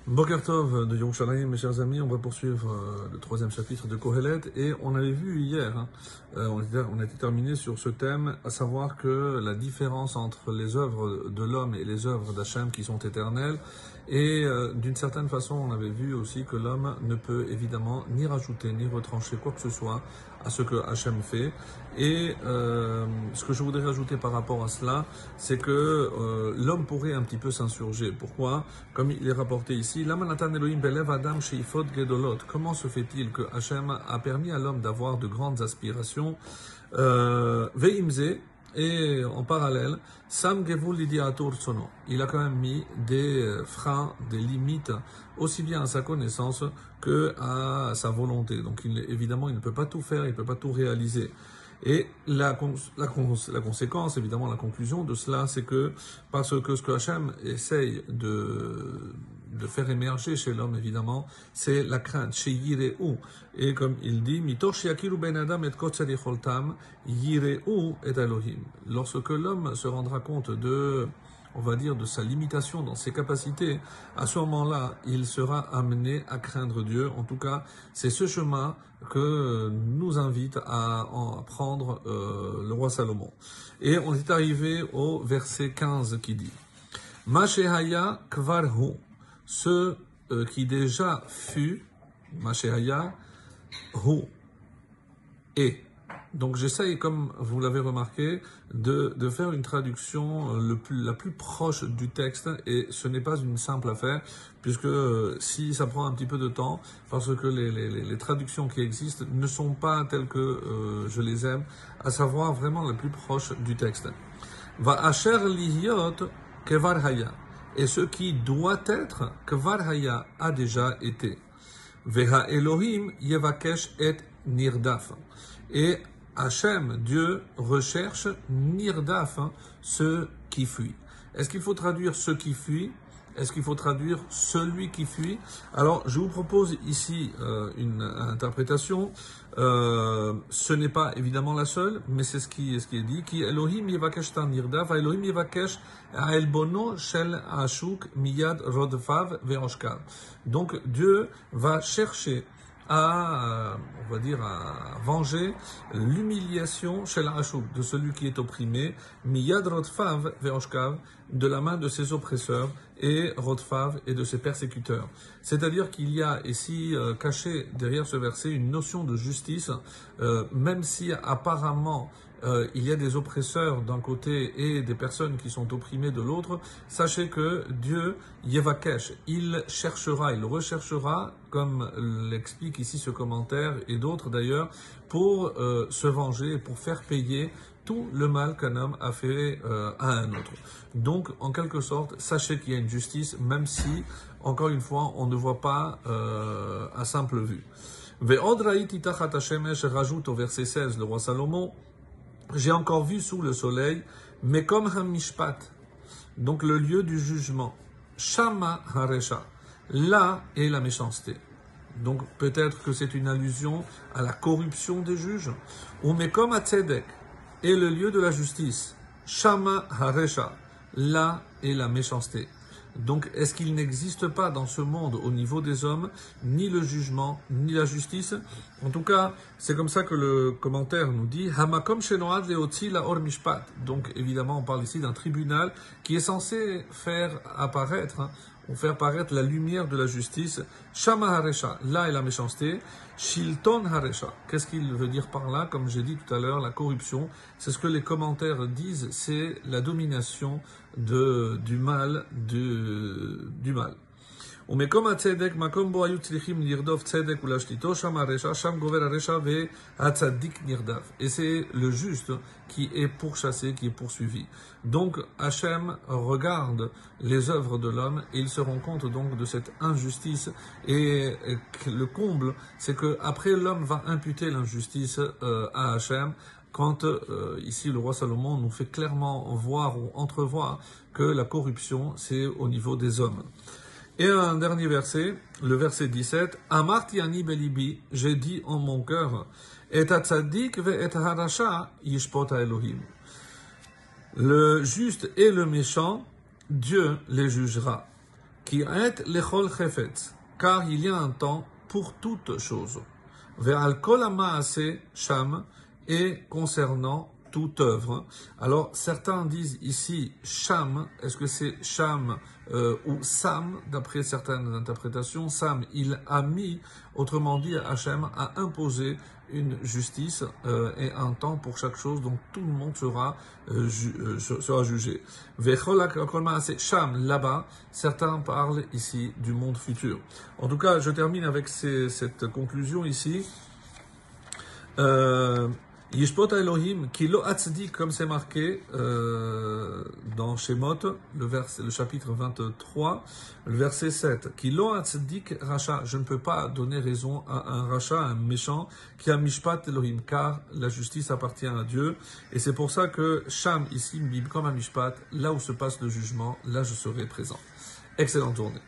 Boker Tov de Yerushalayim, mes chers amis, on va poursuivre le troisième chapitre de Kohelet et on avait vu hier, on était terminé sur ce thème, à savoir que la différence entre les œuvres de l'homme et les œuvres d'Hachem qui sont éternelles, et d'une certaine façon on avait vu aussi que l'homme ne peut évidemment ni rajouter ni retrancher quoi que ce soit à ce que Hachem fait. Et ce que je voudrais rajouter par rapport à cela, c'est que l'homme pourrait un petit peu s'insurger. Pourquoi? Comme il est rapporté ici, comment se fait-il que Hachem a permis à l'homme d'avoir de grandes aspirations? Veimze, et en parallèle, Sam Gevul Lidiatur Tsono. Il a quand même mis des freins, des limites, aussi bien à sa connaissance que à sa volonté. Donc évidemment, il ne peut pas tout faire, il ne peut pas tout réaliser. Et la conséquence, évidemment, la conclusion de cela, c'est que parce que ce que Hachem essaye de faire émerger chez l'homme, évidemment, c'est la crainte, chez Yireu. Et comme il dit, Mitosh yakiru ben adam et kotzer yicholtam, Yireu et Elohim. Lorsque l'homme se rendra compte on va dire, de sa limitation dans ses capacités, à ce moment-là, il sera amené à craindre Dieu. En tout cas, c'est ce chemin que nous invite à prendre le roi Salomon. Et on est arrivé au verset 15 qui dit « Mashehaya kvarhu » ce qui déjà fut, Mashehaya hu, et. Donc j'essaye, comme vous l'avez remarqué, de faire une traduction la plus proche du texte, et ce n'est pas une simple affaire, puisque si ça prend un petit peu de temps, parce que les traductions qui existent ne sont pas telles que je les aime, à savoir vraiment la plus proche du texte. Va asher lihiot kevar haya, et ce qui doit être, kevar haya a déjà été. Veha Elohim yevakesh et nirdaf, et Hachem, Dieu, recherche Nirdaf, ce qui fuit. Est-ce qu'il faut traduire ce qui fuit? Est-ce qu'il faut traduire celui qui fuit? Alors, je vous propose ici une interprétation. Ce n'est pas évidemment la seule, mais c'est ce qui est dit. Qui Elohim yevakesh ta Nirdaf, Elohim yevakesh elbono shel ashuk miyad rodfav veoshkav. Donc, Dieu va chercher à venger l'humiliation chez l'Ashuk, de celui qui est opprimé, miyad rodfav veoshkav, de la main de ses oppresseurs, et rodfav, et de ses persécuteurs. C'est-à-dire qu'il y a ici caché derrière ce verset une notion de justice, même si apparemment il y a des oppresseurs d'un côté et des personnes qui sont opprimées de l'autre. Sachez que Dieu, Yevakesh, il recherchera, comme l'explique ici ce commentaire et d'autres d'ailleurs, pour se venger, pour faire payer tout le mal qu'un homme a fait à un autre. Donc, en quelque sorte, sachez qu'il y a une justice, même si, encore une fois, on ne voit pas à simple vue. Ve'od ra'iti tachat hashemesh, rajoute au verset 16 le roi Salomon, j'ai encore vu sous le soleil, mais comme Hamishpat, donc le lieu du jugement, Shama Haresha, là est la méchanceté. Donc peut-être que c'est une allusion à la corruption des juges. Ou mais comme Tzedek est le lieu de la justice, Shama Haresha, là est la méchanceté. Donc, est-ce qu'il n'existe pas dans ce monde, au niveau des hommes, ni le jugement, ni la justice? En tout cas, c'est comme ça que le commentaire nous dit Hamakom shenoad leotzi laor mishpat. Donc, évidemment, on parle ici d'un tribunal qui est censé faire apparaître, ou faire paraître la lumière de la justice. Shama haresha, là est la méchanceté. Shilton haresha. Qu'est-ce qu'il veut dire par là? Comme j'ai dit tout à l'heure, la corruption, c'est ce que les commentaires disent, c'est la domination du mal, du mal. ומקום הצדק, מקום בו היו צריכים לרדוף צדק ולהשליטו, שם הרשע, שם גובר הרשע והצדיק נרדף. Et c'est le juste qui est pourchassé, qui est poursuivi. Donc Hachem regarde les œuvres de l'homme et il se rend compte donc de cette injustice. Et le comble, c'est que après l'homme va imputer l'injustice à Hachem. Quand ici le roi Salomon nous fait clairement voir ou entrevoir que la corruption c'est au niveau des hommes. Et un dernier verset, le verset 17, Amarti ani belibi, j'ai dit en mon cœur, et tzadik ve et harasha yishpot Elohim. Le juste et le méchant, Dieu les jugera. Ki et lechol chefetz, car il y a un temps pour toute chose. Ve'al kol ha'maaseh sham, et concernant toute œuvre. Alors, certains disent ici Sham, est-ce que c'est Sham ou Sam, d'après certaines interprétations. Sam, il a mis, autrement dit, Hachem a imposé une justice et un temps pour chaque chose, donc tout le monde sera jugé. C'est Sham, là-bas, certains parlent ici du monde futur. En tout cas, je termine avec cette conclusion ici. Yishpot Elohim, qui lo atzdik, comme c'est marqué dans Shemot, le chapitre 23, le verset 7. Qui lo atzdik racha, je ne peux pas donner raison à un racha, un méchant, qui a mishpat Elohim, car la justice appartient à Dieu. Et c'est pour ça que Sham, ici, comme un mishpat, là où se passe le jugement, là je serai présent. Excellente journée.